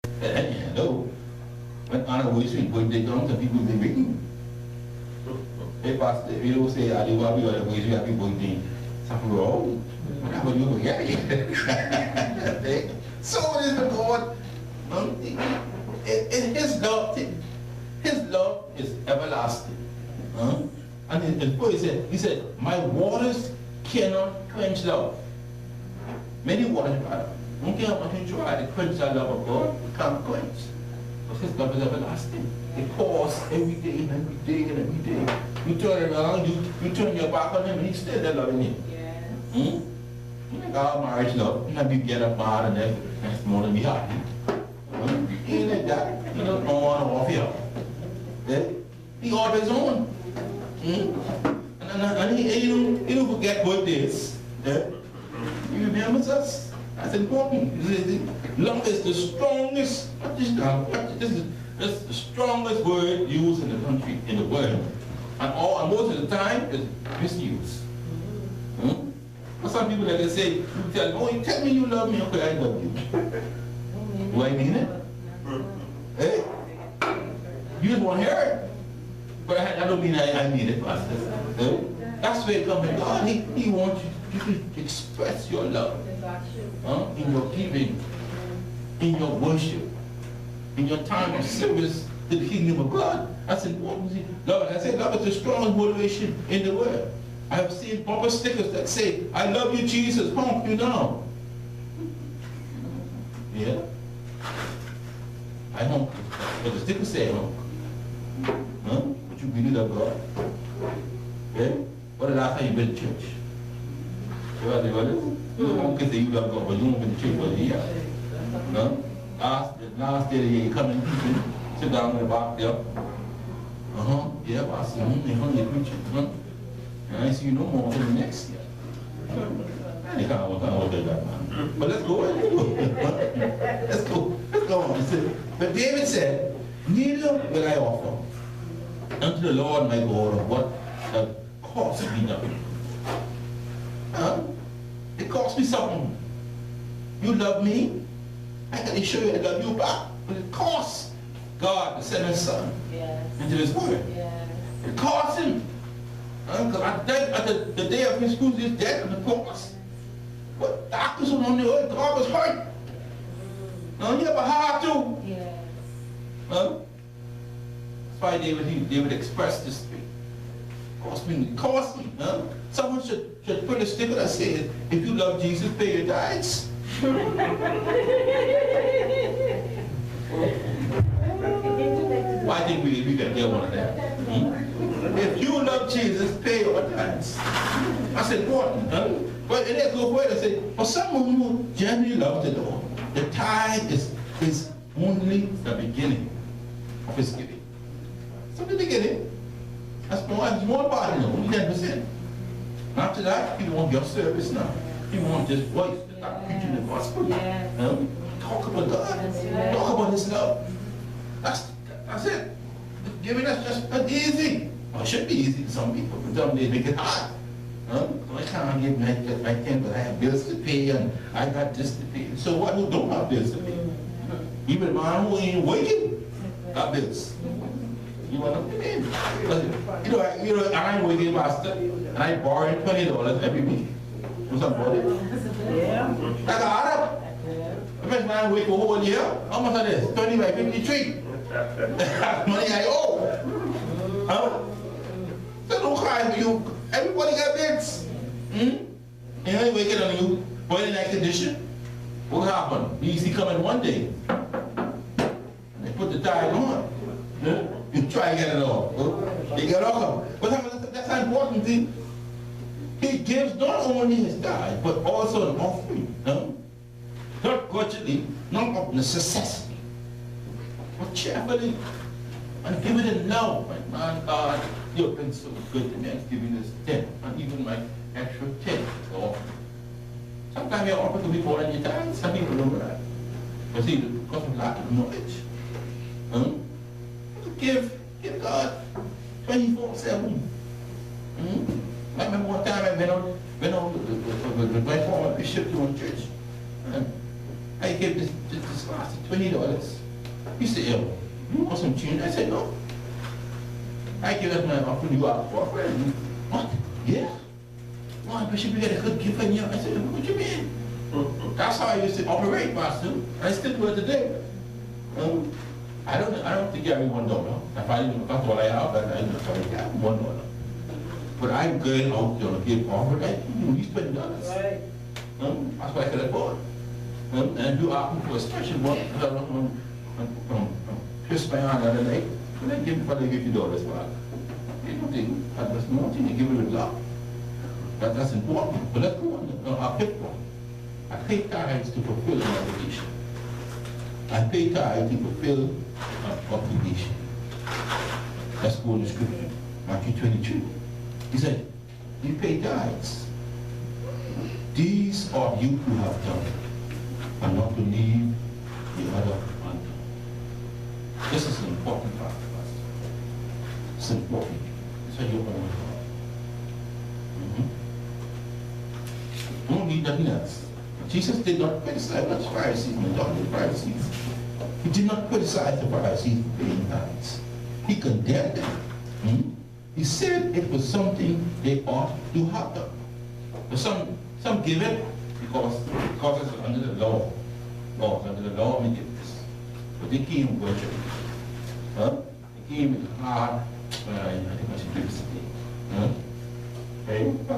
Hello. When Anna was in birthday comes and people be waiting. If I say, you don't say, I do what we are going to happy birthday. Something wrong. Whatever you will get it. So is the God. His love is everlasting. And his voice said, he said, my waters cannot quench love. Many waters, I don't care how much you try to quench that love of God, you can't quench. But his love is everlasting. It pours every day and every day and every day. You turn around, you turn your back on him, and he's still there loving you. Yes. Like our marriage love, you get up mad and then next morning be happy. He ain't like that. He don't know on or off here. Yeah? He always on. And he don't forget birthdays. Yeah? He remembers us. That's important. Love is the strongest, this is the strongest word used in the country, in the world. And most of the time, it's misused. Some people like they say, you tell me, oh, you tell me you love me, okay, I love you. Do I mean it? Hey? You just want to hear it. But I don't mean I mean it, Pastor. That's where it comes from. God, he wants you to express your love. In your giving, in your worship, in your time of service to the kingdom of God. That's important. Love, I say love is the strongest motivation in the world. I have seen bumper stickers that say, I love you, Jesus, pump you now. Yeah? I honk. But the sticker say honk. Huh? But you really love God. Yeah? What the last time you been to church? You don't say you love God, but you don't been to church for a year. No? Last day of the year, you come in preaching, sit down in the back there. Yeah, Pastor, you're preaching. And I see you no more until the next year. And you can't hold that, man. But let's go. Let's go. Let's go on. But David said, neither will I offer unto the Lord my God of what the cost me nothing. It cost me something. You love me, I can show you I love you back. But it costs God to send his son into this world. It cost him. Because the day of his cruise is dead on the cross. But doctors on the earth, God was hurt. You have a heart too. That's why David expressed this thing. Cost me. Someone should put a sticker that says, if you love Jesus, pay your tithes. I think we can get one of that. If you love Jesus, pay your tithes. That's important. But it is go further and say, for someone who genuinely loves the Lord, the tithe is only the beginning of his giving. So the beginning, that's one part, only 10%. After that, you want your service now. You want just voice, not preaching the gospel. Talk about God. Talk about his love. That's it. Giving us just not easy. Well, it should be easy to some people, but some they make it hard. I can't give my 10, but I have bills to pay and I got this to pay. So what who don't have bills to pay? Even man who ain't working got bills. You want to pay? You know, I'm working, Master, and I borrow $20 every week from somebody. Like a Arab. If man work for a whole year, how much is this? 20 by 53. Money I owe. So don't cry for you. Everybody got bills. You ain't waking on you, but in that condition, what happened? You see coming one day. And they put the tire on. You try to get it off. You get off. But that's an important thing. He gives not only his tithe, but also an offering. Not grudgingly, not of necessity, but cheerfully. And give it in love. Like, man, God, you've been so good to me. I'm giving this 10, and even my extra 10 to offer. Sometimes your offer can be more than your tithe. Some people don't know that. But see, because of lack of knowledge. Give God 24/7. I remember one time I went on the my former bishop doing church. I gave this pastor $20. He said, "Yo, you want some change?" I said, "No." I gave that man offering you out for a friend. What? Yeah. Well, Bishop, you got a good gift in you. I said, "What you mean?" That's how I used to operate, Pastor. I still do it today. I don't think I have $1. If I didn't, that's all I have, but I have $1. But I'm going out to give offer, I use $20. Right. That's what I can afford. And you ask me for a special one, twist my hand the other night, and I give me for the $50 back. You don't think that's nothing, you give it with love. That's important. But let's go on. I'll pick one. I pay tithes to fulfill an obligation. I pay tithes to fulfill an obligation. Let's go in the scripture. Matthew 22. He said, you pay tithes. These are you who have done, and not to leave the other undone. This is an important part of us. It's important. It's how you own it. Don't need nothing else. Jesus did not criticize the Pharisees and the Pharisees. He did not criticize the Pharisees for paying tithes. He condemned them. He said it was something they ought to have done. Some give it because it's under the law. Under the law, we give this. But they came worship. They came with hard, I think I should do this again. Okay? I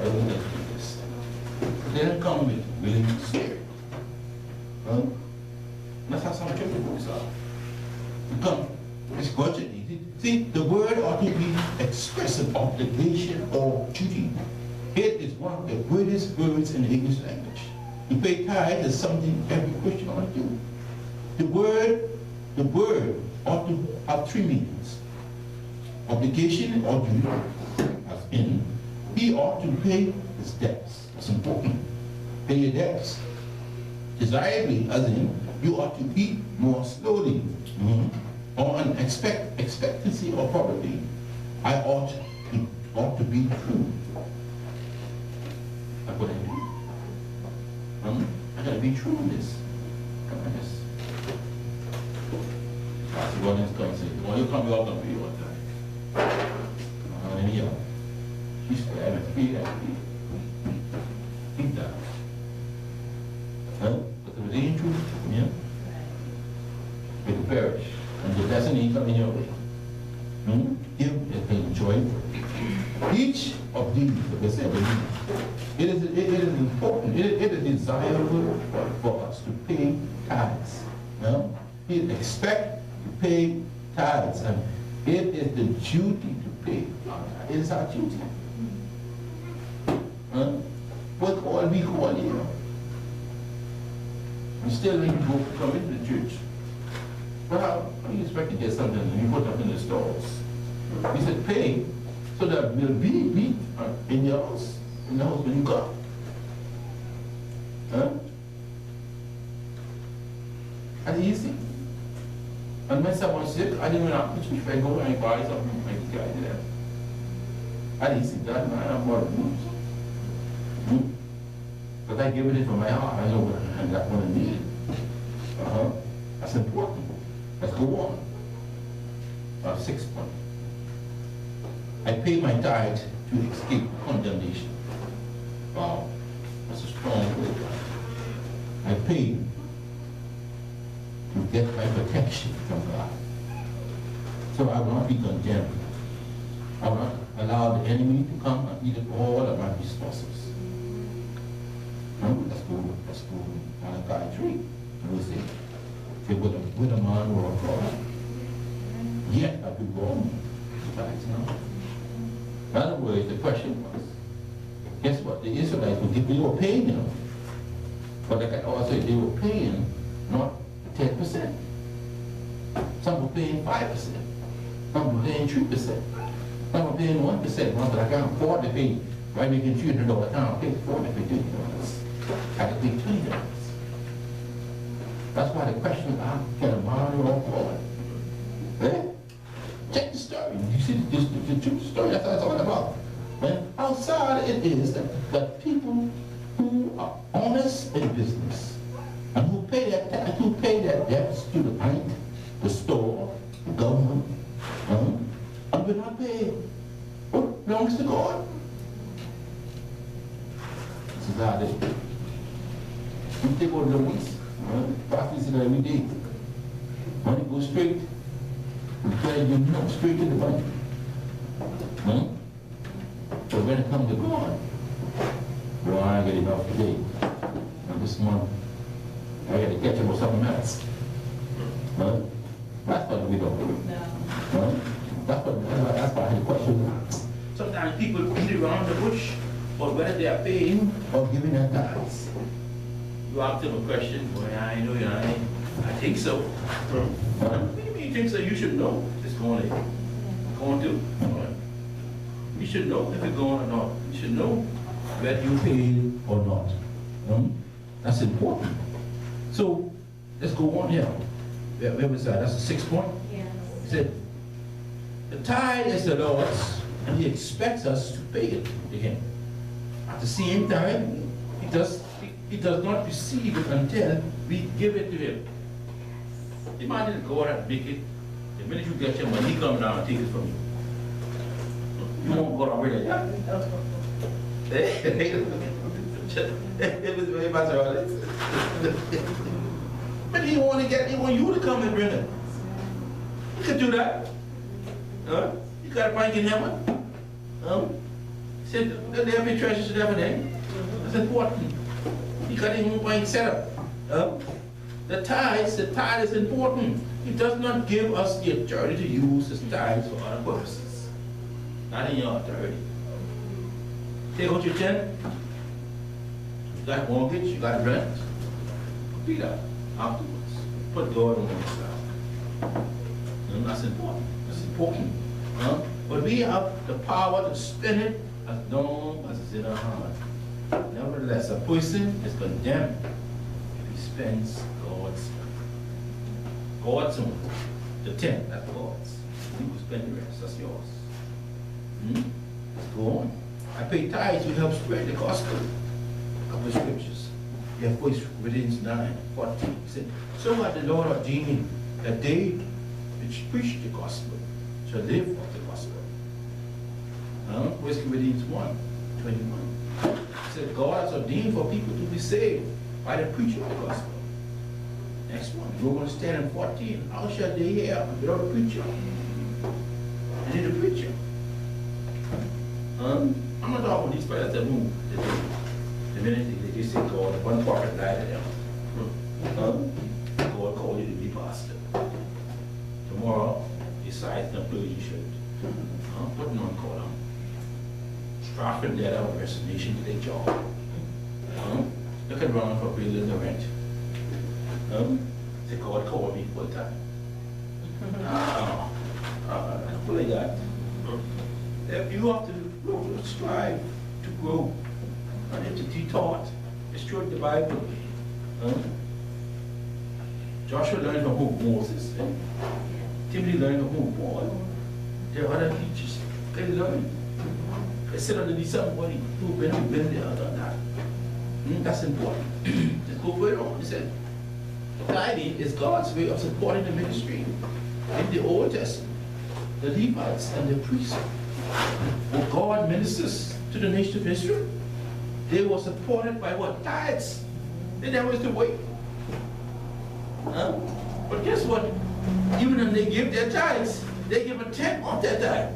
will not do this. They don't come with willing spirit. That's how some church books are. They come, it's budget. See, the word ought to be expressive obligation or duty. It is one of the greatest words in the English language. To pay tithe is something every Christian ought to do. The word ought to have three meanings. Obligation or duty, as in, he ought to pay his debts. That's important. Pay your debts. Desirably, as in, you ought to eat more slowly. Or an expectancy or probability. I ought to be true. That's what I do. I gotta be true in this. Come on, this. Pastor Rollins comes and says, "Well, you come welcome for you one time." And here, she's there, and feed that. Think that. But if it ain't true, yeah, it will perish. And the destiny come in your way. You enjoy each of these, it is important, it is desirable for us to pay tithes. We expect to pay tithes, and it is the duty to pay. It is our duty. What all we call here. We still need to go come into the church. Well, how do you expect to get something and you put up in the stores? He said, pay so that will be meat in your house, in the house when you go. And easy. And when someone's sick, I didn't even have to if I go and I buy something, I can carry them. And easy, that man, I'm more than But I give it from my heart, I know what I'm not going to need. That's important. Let's go on. 6 point. I pay my tithe to escape condemnation. Wow, that's a strong word. I pay to get my protection from God. So I will not be condemned. I will not allow the enemy to come and eat up all of my resources. Let's go Malachi 3. We'll see. With a man or a God, yet I could go on. In other words, the question was, guess what? The Israelites were paying enough. But like I also said, they were paying not 10%. Some were paying 5%. Some were paying 3%. Some were paying 1%. One but I can't afford to pay. Right, making $300, I can't afford to pay $20. I can pay $20. That's why the question is, can a man or a God? Check the story. You see the true story, that's what it's all about. How sad it is that people who are honest in business to the bank, the store, the government, and we're not paid. What belongs to God? This is how it is. We take our loans, practice it every day. Money goes straight. We tell you no, straight to the bank. But when it comes to God, well, I ain't get enough today. And this month, I got to catch him with something else. That's what we don't. No. That's why I had a question. Sometimes people beat around the bush, or whether they are paying or giving their tithes. You ask them a question, boy, I know, I think so. What do you mean you think so? You should know it's going to. You should know if it's going or not. You should know whether you paid or not. That's important. So let's go on here. Where was that? That's the sixth point? Yeah. He said, the tithe is the Lord's, and he expects us to pay it to him. At the same time, he does not receive it until we give it to him. Imagine God had make it, the minute you get your money, he come down and take it from you. You won't go down with it, yeah? But he want you to come and bring it. You could do that. You got a bank in heaven. He said, there be treasures in heaven. That's important. You got your own bank set up. The tithe is important. He does not give us the authority to use his tithes for other purposes. Not in your authority. Take out your 10. You got mortgage, you got rent. Pay that afterwards. Put God on your side. That's important. That's important. But we have the power to spend it as long as it's in our heart. Nevertheless, a person is condemned if he spends God's own. The 10, that's God's. You will spend the rest, that's yours. Let's go on. I pay tithes to help spread the gospel. A couple of scriptures. You have First Corinthians 9:14. He said, so had the Lord ordained that they which preach the gospel shall live of the gospel. First Corinthians 1:21. He said, God has ordained for people to be saved by the preaching of the gospel. Next one, Romans 10:14. How shall they hear without a preacher? They need a preacher. I'm not talking about these brothers that move. The minute they say God, one prophet died to them. God called you to be pastor. Tomorrow, decide the clothes you should. Put no call them. Traffic letter of resignation to their job. Look at run for building the rent. Say God called me full time. What like that? You have to strive to grow and to be taught. It's true in the Bible. Joshua learned from who? Moses. Timothy learned from who? Paul. There are other teachers. They learn. They sit underneath somebody who's been there, done that. That's important. Let's go further on. He said, tithing is God's way of supporting the ministry. In the Old Testament, the Levites and the priests, when God ministers to the nation of Israel, they were supported by what? Tithes. They never used to wait. But guess what? Even when they give their tithes, they give a 10th of their tithe.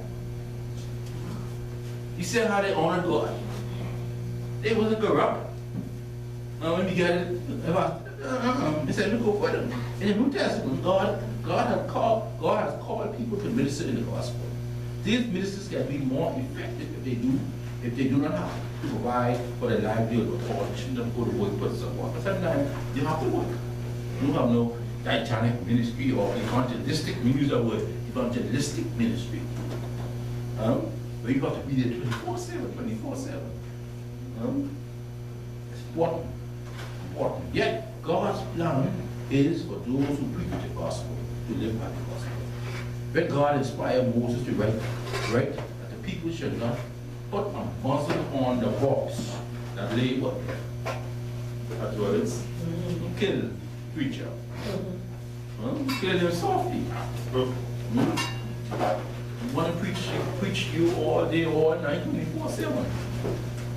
You see how they honored God. They wasn't corrupt. When we got it, he said, look over them. In the New Testament, God has called people to minister in the gospel. These ministers can be more effective if they do not have to provide for their livelihood or shouldn't go to work for someone. Sometimes you have to work. You have no titanic ministry or evangelistic, we use that word, evangelistic ministry. Where you have to be there 24/7. It's important. Yet, God's plan is for those who preach the gospel to live by the gospel. When God inspired Moses to write that the people should not put a muzzle on the rocks that lay what? As well as kill preacher. Kill them softly. You want to preach to you all day, all night, 24/7.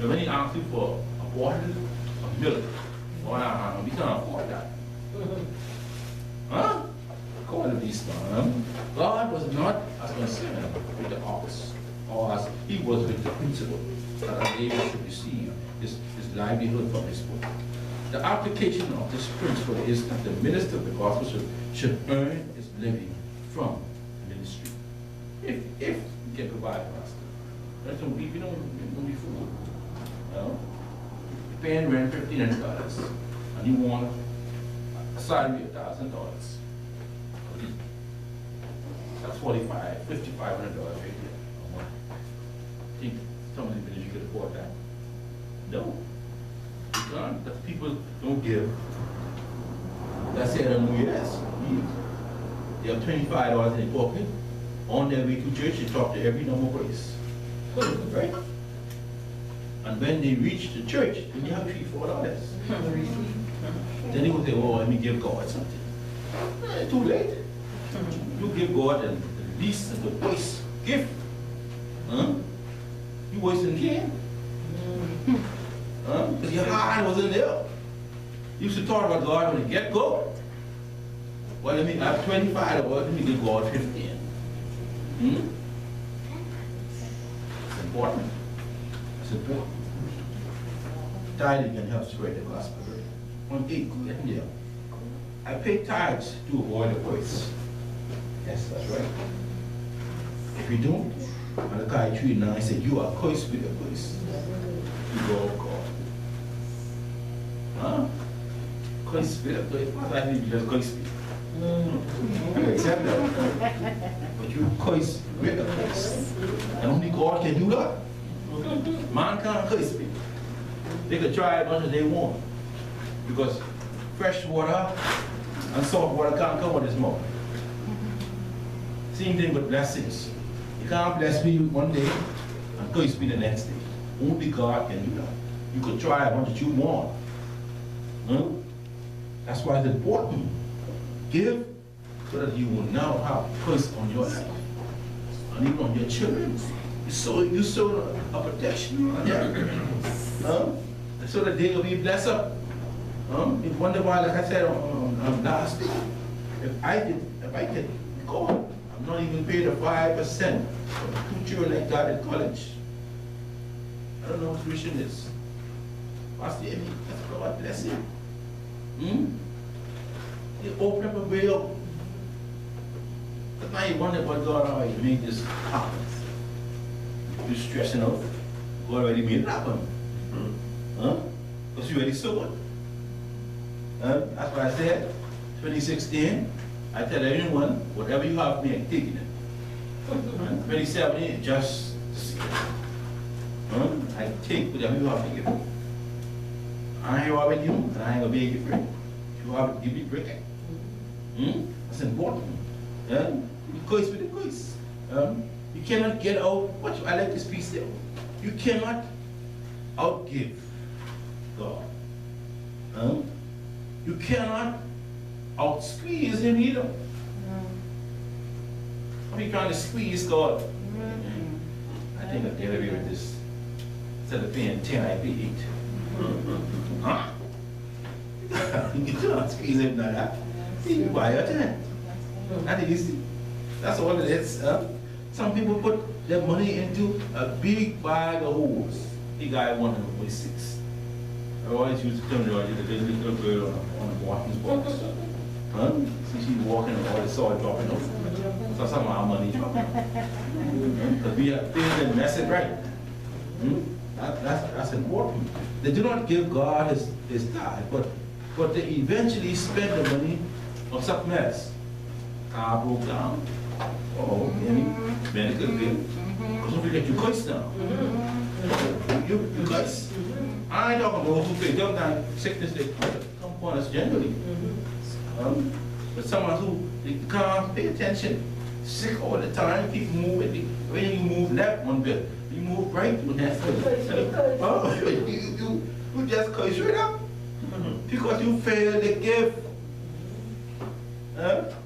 But when he asks you for a bottle of milk, we can't afford that. Huh? According to these man, God was not as concerned with the ox, or as he was with the principle that a David should receive his livelihood from his book. The application of this principle is that the minister of the gospel should earn his living from ministry. If you can provide for us. That's what we don't be fooled. Well, you're paying rent $1,500 and you want a salary of $1,000. That's $5,500 right there. Think some of the minutes you could afford that? No. You can't. The people don't give. That's it on New Year's Eve. They have $25 in their pocket. On their way to church, they talk to every number of race. Right? And when they reach the church, then they have $3-4. Then they will say, oh, let me give God something. It's too late. You give God the least and the worst gift. Huh? You wasting Cain. Because your heart wasn't there. You used to talk about God when you get go. Well, let me have $25, let me give God 15. It's important. It's important. Tithing can help spread the gospel. On 8, get there. I pay tithes to avoid the voice. Yes, that's right. If you don't, Malachi 3:9 said, you are cursed with a voice. You go of God. Huh? Cursed with a voice. What does that mean? You just cursed me. I accept that. But you curse with a voice. And only God can do that. Man can't curse me. They can try as much as they want. Because fresh water and salt water can't come with this mouth. Same thing with blessings. You can't bless me one day and curse me the next day. Only God can do that. You could try as much as you want. No? That's why it's important. Give so that you will now have curse on your life. And even on your children. You sow a protection on them. So that they will be blessed up. You wonder why, like I said on last week, if I could go, I'm not even paid a 5% for 2 children like that in college. I don't know what tuition is. Pastor Amy, God bless you. You open up a way up. But now you wonder about God, how you made this happen. You're stressing out. God already made it happen. Because you already saw it. That's why I said, 2016, I tell everyone, whatever you have, me, I'm taking it. 2017, just see it. I take whatever you have to give me. I ain't here with you, and I ain't gonna beg you for it. You have to give me break. That's important. Because with the quiz. You cannot get out, I like this piece there. You cannot outgive God. You cannot out-squeeze him either. How are you trying to squeeze God? I think I'll get away with this. Instead of paying 10, I pay 8. Huh? You cannot squeeze him like that. You buy your 10. That's easy. That's all it is. Some people put their money into a big bag of holes. The guy wanted to put 6. I always used to tell you the little girl on a walking box. See, she's walking and all the soil dropping off. So some of our money dropping. Because we have things that mess it right. That's important. They do not give God his tithe, but they eventually spend the money on something else. Car broke down. Oh, any medical bill. Because don't forget, you curse now. You curse. I ain't talking about who pay. Sometimes sickness they come upon us generally. But someone who they can't pay attention, sick all the time, keep moving. When you move left one bit, you move right one half. You just curse right up because you fail to give. Huh?